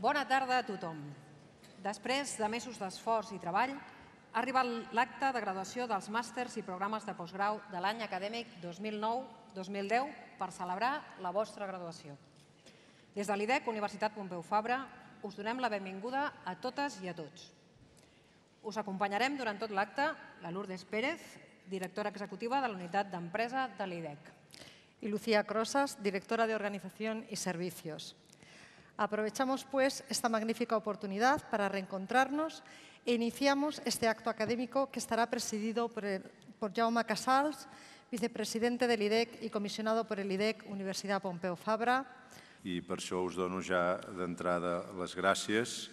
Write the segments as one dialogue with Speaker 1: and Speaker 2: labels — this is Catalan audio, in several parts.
Speaker 1: Bona tarda a tothom. Després de mesos d'esforç i treball, ha arribat l'acte de graduació dels màsters i programes de postgrau de l'any acadèmic 2009-2010 per celebrar la vostra graduació. Des de l'IDEC Universitat Pompeu Fabra us donem la benvinguda a totes i a tots. Us acompanyarem durant tot l'acte la Lourdes Pérez, directora executiva de la Unitat d'Empresa de l'IDEC.
Speaker 2: Y Lucía Crosas, directora de Organización y Servicios. Aprovechamos, pues, esta magnífica oportunidad para reencontrarnos e iniciamos este acto académico que estará presidido por Jaume Casals, vicepresidente del IDEC y comisionado por el IDEC Universitat Pompeu Fabra.
Speaker 3: I per això us dono ja d'entrada les gràcies,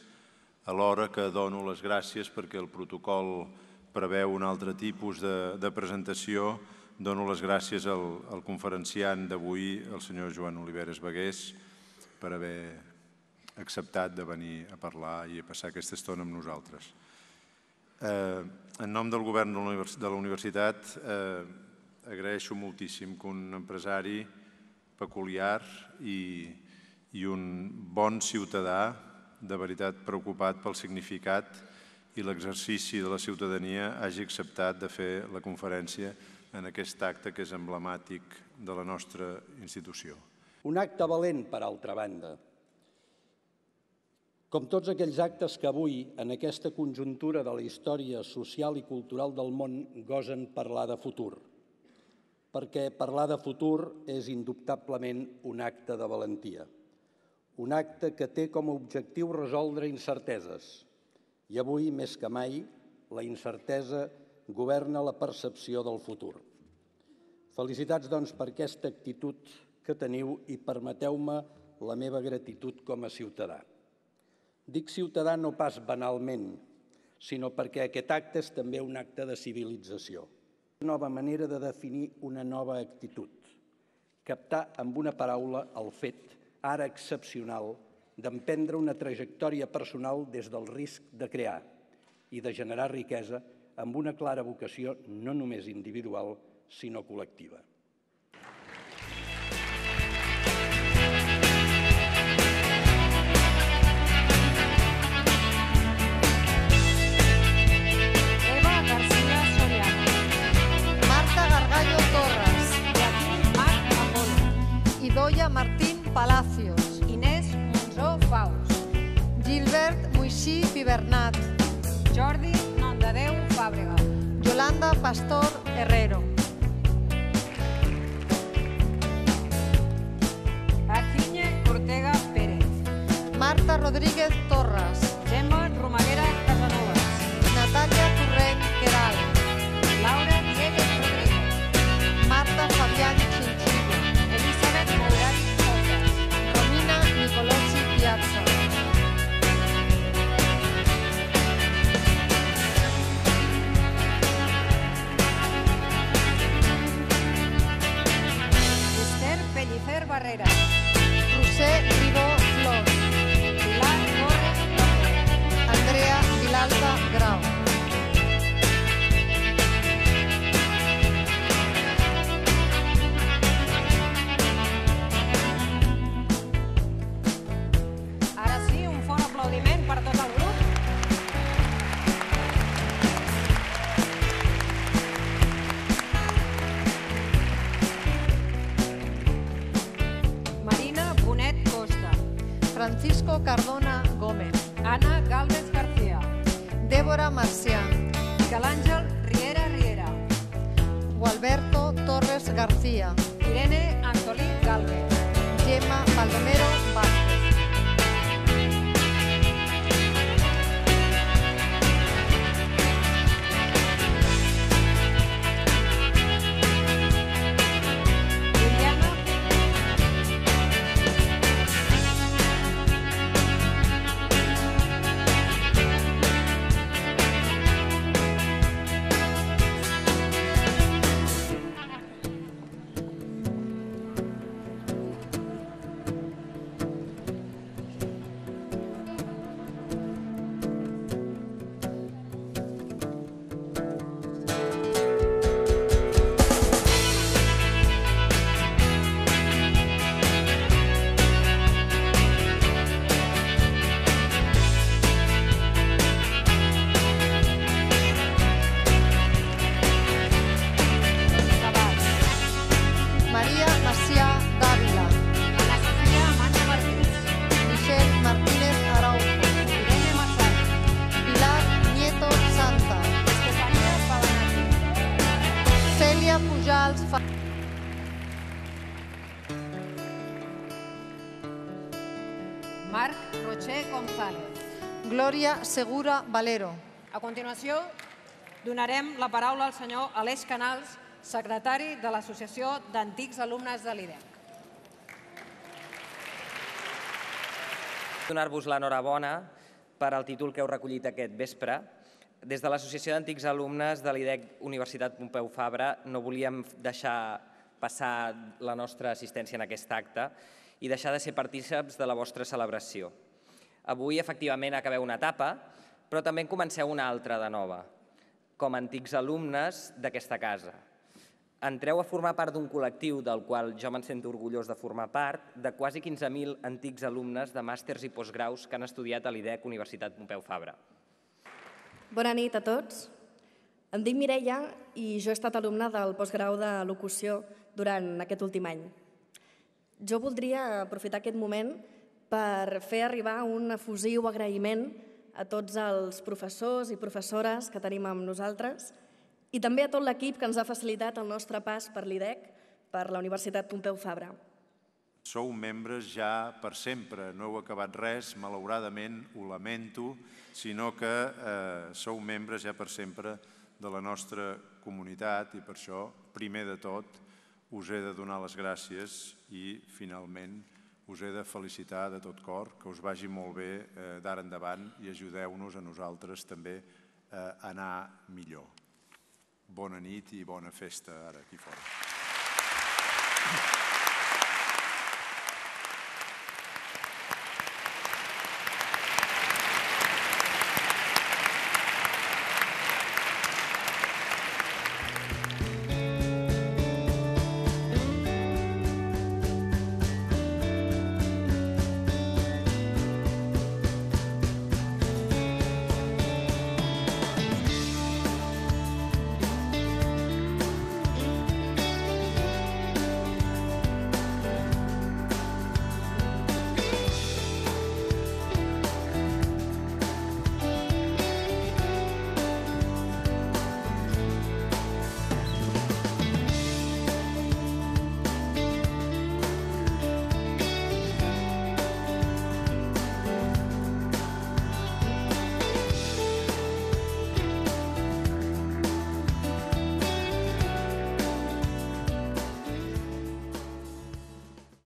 Speaker 3: alhora que dono les gràcies perquè el protocol preveu un altre tipus de presentació. Dono les gràcies al conferenciant d'avui, el senyor Joan Oliveres Bagués, per haver acceptat de venir a parlar i a passar aquesta estona amb nosaltres. En nom del govern de la universitat, agraeixo moltíssim que un empresari peculiar i un bon ciutadà, de veritat preocupat pel significat i l'exercici de la ciutadania, hagi acceptat de fer la conferència en aquest acte que és emblemàtic de la nostra institució.
Speaker 4: Un acte valent, per altra banda. Com tots aquells actes que avui, en aquesta conjuntura de la història social i cultural del món, gosen parlar de futur. Perquè parlar de futur és indubtablement un acte de valentia. Un acte que té com a objectiu resoldre incerteses. I avui, més que mai, la incertesa governa la percepció del futur. Felicitats, doncs, per aquesta actitud que teniu i permeteu-me la meva gratitud com a ciutadà. Dic ciutadà no pas banalment, sinó perquè aquest acte és també un acte de civilització. Una nova manera de definir una nova actitud. Captar amb una paraula el fet, ara excepcional, d'emprendre una trajectòria personal des del risc de crear i de generar riquesa amb una clara vocació no només individual, sinó col·lectiva.
Speaker 1: Eva García Soriano.
Speaker 2: Marta Gargallo Torres.
Speaker 1: Joaquín Marc Apolo.
Speaker 2: Idoia Martín Palacios.
Speaker 1: Inés Monzó Faus.
Speaker 2: Gilbert Moixí Pibernat.
Speaker 1: Jordi Nondadeu Fàbrega.
Speaker 2: Yolanda Pastor Herrero.
Speaker 1: Ajiñe Ortega Pérez.
Speaker 2: Marta Rodríguez Torres.
Speaker 1: Gemma Romaguera Casanovas.
Speaker 2: Natalia Torrent Queral.
Speaker 1: Laura Diegues Rodríguez.
Speaker 2: Marta Fabián Chinchilla.
Speaker 1: Elizabeth Mourari Sosa.
Speaker 2: Romina Nicolosi Piazza.
Speaker 1: Esther Pellicer Barrera.
Speaker 2: José Ribó Flor.
Speaker 1: Pilar Torres López.
Speaker 2: Andrea Vilalta Grau.
Speaker 1: Ara sí, un fort aplaudiment per tot el grup. Marina Bonet Costa.
Speaker 2: Francisco Cardona Gómez.
Speaker 1: Ana Gálvez García.
Speaker 2: Débora Marcián.
Speaker 1: Miguel Àngel Riera Riera.
Speaker 2: Gualberto Torres García.
Speaker 1: Irene Antolí Gálvez.
Speaker 2: Gemma Baldomero Vázquez.
Speaker 1: Liliana Marc Rocher González.
Speaker 2: Glòria Segura Valero.
Speaker 1: A continuació, donarem la paraula al senyor Aleix Canals, secretari de l'Associació d'Antics Alumnes de l'IDEC.
Speaker 5: Donar-vos l'enhorabona per al títol que heu recollit aquest vespre. Des de l'Associació d'Antics Alumnes de l'IDEC Universitat Pompeu Fabra no volíem deixar passar la nostra assistència en aquest acte i deixar de ser partícips de la vostra celebració. Avui, efectivament, acabeu una etapa, però també en comenceu una altra de nova, com a antics alumnes d'aquesta casa. Entreu a formar part d'un col·lectiu del qual jo me'n sento orgullós de formar part, de quasi 15.000 antics alumnes de màsters i postgraus que han estudiat a l'IDEC Universitat Pompeu Fabra.
Speaker 6: Bona nit a tots. Em dic Mireia i jo he estat alumna del postgrau de locució durant aquest últim any. Jo voldria aprofitar aquest moment per fer arribar un efusiu agraïment a tots els professors i professores que tenim amb nosaltres i també a tot l'equip que ens ha facilitat el nostre pas per l'IDEC, per la Universitat Pompeu Fabra.
Speaker 3: Sou membres ja per sempre, no heu acabat res, malauradament, ho lamento, sinó que sou membres ja per sempre de la nostra comunitat i per això, primer de tot, us he de donar les gràcies i, finalment, us he de felicitar de tot cor, que us vagi molt bé d'ara endavant i ajudeu-nos a nosaltres també a anar millor. Bona nit i bona festa ara aquí fora.